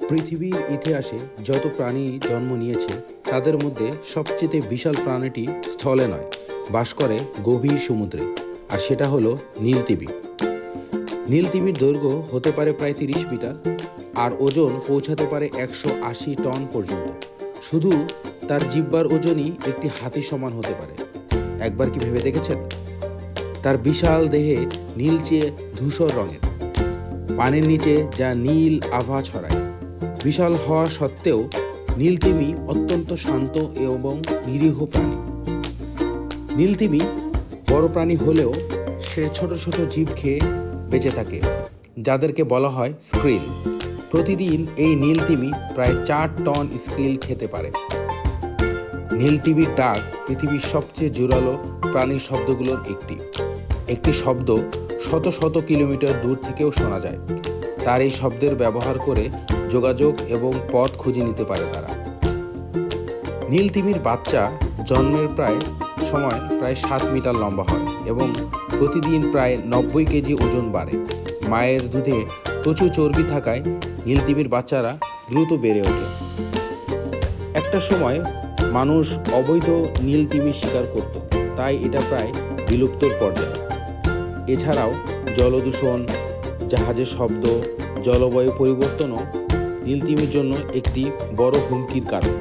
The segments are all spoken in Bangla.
পৃথিবীর ইতিহাসে যত প্রাণী জন্ম নিয়েছে তাদের মধ্যে সবচেয়ে বিশাল প্রাণীটি স্থলে নয়, বাস করে গভীর সমুদ্রে, আর সেটা হলো নীলতিমি। নীলতিমির দৈর্ঘ্য হতে পারে প্রায় 30 মিটার, আর ওজন পৌঁছাতে পারে 180 টন পর্যন্ত। শুধু তার জিহ্বার ওজনই একটি হাতির সমান হতে পারে। একবার কি ভেবে দেখেছেন? তার বিশাল দেহে নীলচে ধূসর রঙের, পানির নিচে যা নীল আভা ছড়ায়। বিশাল হওয়া সত্ত্বেও নীলতিমি অত্যন্ত শান্ত এবং নিরীহ প্রাণী। নীলতিমি বড় প্রাণী হলেও সে ছোট ছোট জীব খেয়ে বেঁচে থাকে, যাদেরকে বলা হয় স্ক্রিল। প্রতিদিন এই নীলতিমি প্রায় 4 টন স্ক্রিল খেতে পারে। নীলতিমির ডাক পৃথিবীর সবচেয়ে জোরালো প্রাণীর শব্দগুলোর একটি শব্দ শত শত কিলোমিটার দূর থেকেও শোনা যায়। তার এই শব্দের ব্যবহার করে যোগাযোগ এবং পথ খুঁজে নিতে পারে তারা। নীলতিমির বাচ্চা জন্মের প্রায় 7 মিটার লম্বা হয় এবং প্রতিদিন প্রায় 90 কেজি ওজন বাড়ে। মায়ের দুধে প্রচুর চর্বি থাকায় নীলতিমির বাচ্চারা দ্রুত বেড়ে ওঠে। একটা সময় মানুষ অবৈধ নীলতিমি শিকার করত, তাই এটা প্রায় বিলুপ্তর পর্যায়ে। এছাড়াও জলদূষণ, জাহাজের শব্দ, জলবায়ু পরিবর্তনও নীলতিমির জন্য একটি বড় হুমকির কারণ।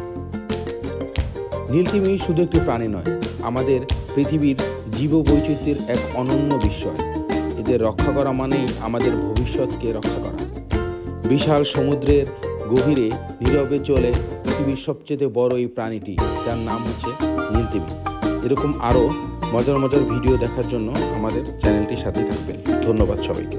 নীলতিমি শুধু একটি প্রাণী নয়, আমাদের পৃথিবীর জীববৈচিত্র্যের এক অনন্য বিস্ময়। এদের রক্ষা করা মানেই আমাদের ভবিষ্যৎকে রক্ষা করা। বিশাল সমুদ্রের গভীরে নীরবে চলে পৃথিবীর সবচেয়ে বড় এই প্রাণীটি, যার নাম হচ্ছে নীলতিমি। এরকম আরও মজার মজার ভিডিও দেখার জন্য আমাদের চ্যানেলটির সাথে থাকবেন। ধন্যবাদ সবাইকে।